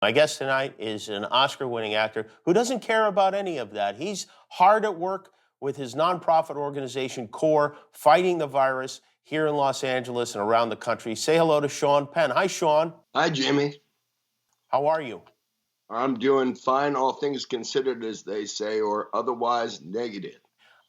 My guest tonight is an Oscar-winning actor who doesn't care about any of that. He's hard at work with his nonprofit organization, CORE, fighting the virus here in Los Angeles and around the country. Say hello to Sean Penn. Hi, Sean. Hi, Jimmy. How are you? I'm doing fine, all things considered, as they say, or otherwise negative.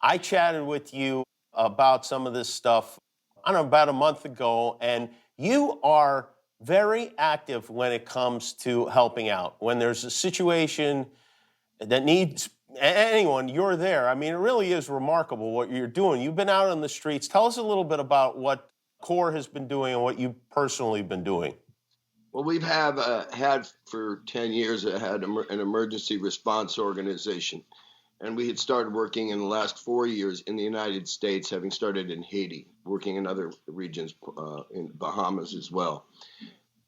I chatted with you about some of this stuff, I don't know, about a month ago, and you are very active when it comes to helping out. When there's a situation that needs anyone, you're there. I mean, it really is remarkable what you're doing. You've been out on the streets. Tell us a little bit about what CORE has been doing and what you've personally been doing. Well, we've had for 10 years had an emergency response organization, and we had started working in the last 4 years in the United States, having started in Haiti, working in other regions, in Bahamas as well.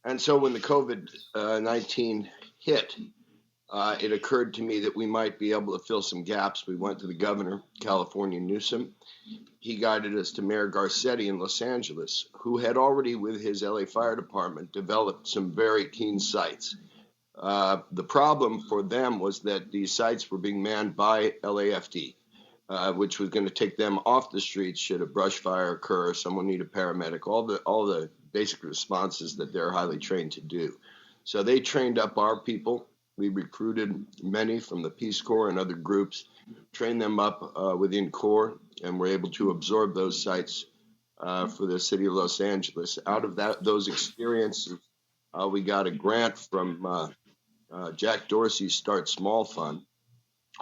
And so when the COVID-19 hit, it occurred to me that we might be able to fill some gaps. We went to the governor, California Newsom. He guided us to Mayor Garcetti in Los Angeles, who had already, with his LA Fire Department, developed some very keen sites. The problem for them was that these sites were being manned by LAFD, which was going to take them off the streets should a brush fire occur or someone need a paramedic, all the basic responses that they're highly trained to do. So they trained up our people. We recruited many from the Peace Corps and other groups, trained them up within CORE, and were able to absorb those sites for the city of Los Angeles. Out of those experiences, we got a grant from Jack Dorsey's Start Small Fund,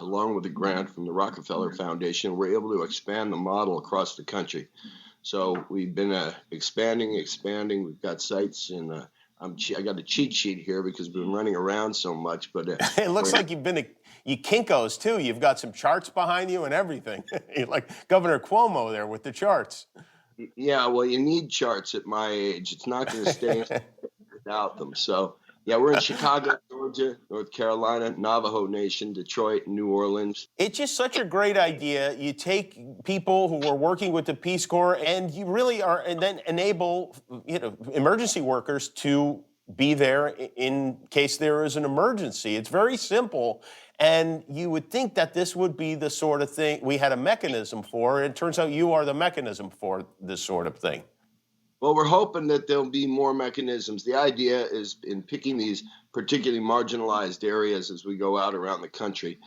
along with a grant from the Rockefeller Foundation. We're able to expand the model across the country. So we've been expanding. We've got sites in I got a cheat sheet here because we've been running around so much. But it looks like you've been to Kinko's too. You've got some charts behind you and everything. You're like Governor Cuomo there with the charts. Yeah, well, you need charts at my age. It's not going to stay without them. So, yeah, we're in Chicago, Georgia, North Carolina, Navajo Nation, Detroit, New Orleans. It's just such a great idea. You take people who are working with the Peace Corps and you really are, and then enable, emergency workers to be there in case there is an emergency. It's very simple. And you would think that this would be the sort of thing we had a mechanism for. It turns out you are the mechanism for this sort of thing. Well, we're hoping that there'll be more mechanisms. The idea is in picking these particularly marginalized areas as we go out around the country,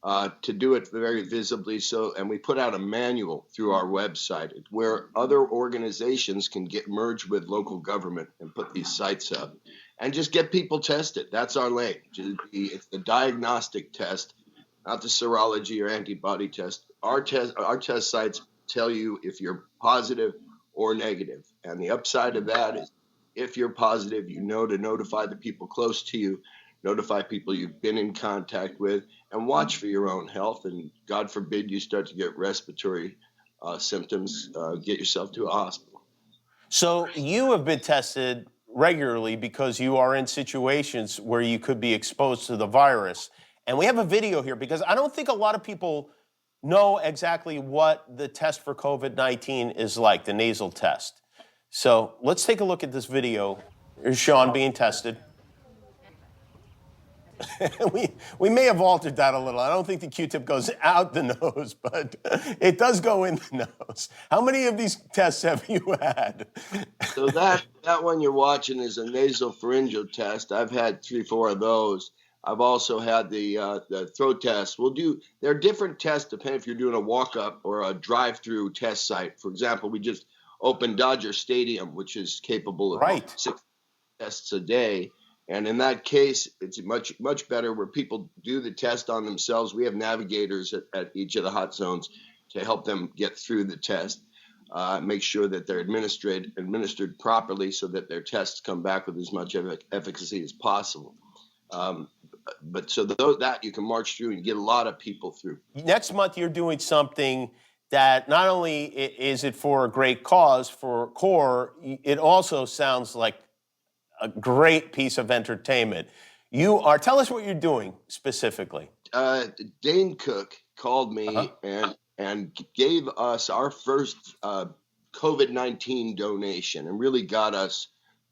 to do it very visibly. And we put out a manual through our website where other organizations can get merged with local government and put these sites up and just get people tested. That's our lane. It's the diagnostic test, not the serology or antibody test. Our test sites tell you if you're positive or negative. And the upside of that is if you're positive, you know to notify the people close to you, notify people you've been in contact with, and watch for your own health. And God forbid you start to get respiratory symptoms, get yourself to a hospital. So you have been tested regularly because you are in situations where you could be exposed to the virus. And we have a video here because I don't think a lot of people know exactly what the test for COVID-19 is like, the nasal test. So let's take a look at this video. Here's Sean being tested. we may have altered that a little. I don't think the Q-tip goes out the nose, but it does go in the nose. How many of these tests have you had? So that one you're watching is a nasal pharyngeal test. I've had 3-4 of those. I've also had the throat test. There are different tests depending if you're doing a walk-up or a drive-through test site. For example, we just opened Dodger Stadium, which is capable of 6 tests a day. And in that case, it's much, much better where people do the test on themselves. We have navigators at each of the hot zones to help them get through the test, make sure that they're administered properly so that their tests come back with as much efficacy as possible. But so that you can march through and get a lot of people through. Next month, you're doing something that not only is it for a great cause for CORE, it also sounds like a great piece of entertainment. Tell us what you're doing specifically. Dane Cook called me and gave us our first COVID-19 donation and really got us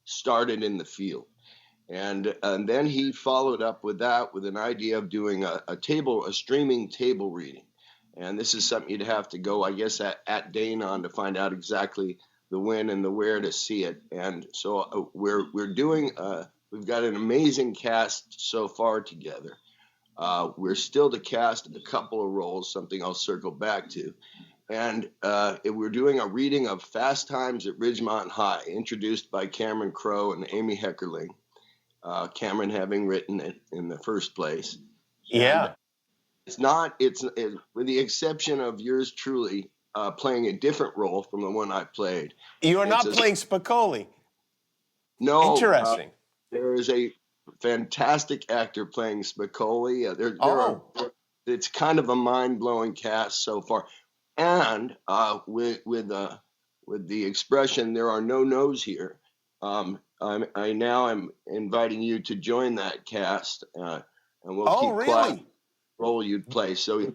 started in the field. And then he followed up with that with an idea of doing a streaming table reading. And this is something you'd have to go, I guess, at Danon to find out exactly the when and the where to see it. And so we're doing, we've got an amazing cast so far together. We're still to cast a couple of roles, something I'll circle back to. And we're doing a reading of Fast Times at Ridgemont High, introduced by Cameron Crowe and Amy Heckerling. Cameron having written it in the first place. Yeah. And it's with the exception of yours truly playing a different role from the one I played. You are not playing Spicoli. No. Interesting. There is a fantastic actor playing Spicoli. It's kind of a mind-blowing cast so far. And with the expression, there are no no's here, I now am inviting you to join that cast, and we'll keep quiet role you'd play. So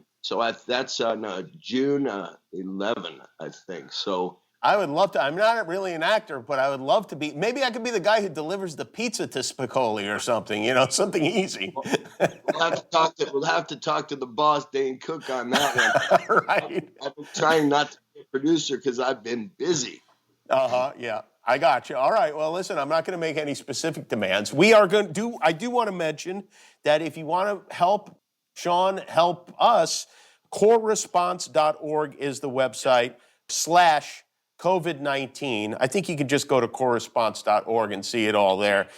that's on June 11, I think. So I would love to. I'm not really an actor, but I would love to be. Maybe I could be the guy who delivers the pizza to Spicoli or something. You know, something easy. We'll have to talk to the boss, Dane Cook, on that one. Right. I've been trying not to be a producer because I've been busy. Yeah. I got you. All right. Well, listen, I'm not going to make any specific demands. We are going to do, I do want to mention that if you want to help Sean help us, coreresponse.org is the website /COVID-19. I think you can just go to coreresponse.org and see it all there.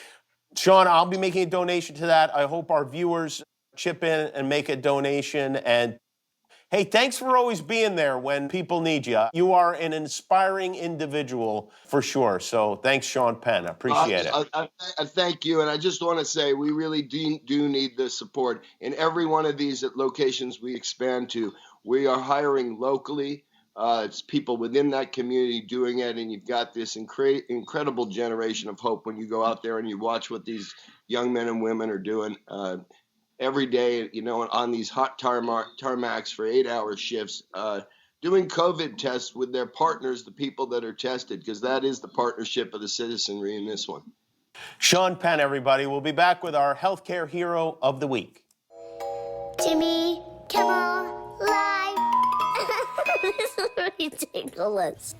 Sean, I'll be making a donation to that. I hope our viewers chip in and make a donation. And hey, thanks for always being there when people need you. You are an inspiring individual for sure. So thanks, Sean Penn. I appreciate it. I thank you. And I just want to say we really do need the support. In every one of these locations we expand to, we are hiring locally. It's people within that community doing it. And you've got this incredible generation of hope when you go out there and you watch what these young men and women are doing. Every day, you know, on these hot tarmacs for 8-hour shifts, doing COVID tests with their partners, the people that are tested, because that is the partnership of the citizenry in this one. Sean Penn, everybody. We'll be back with our healthcare hero of the week. Jimmy Kimmel Live. This is ridiculous.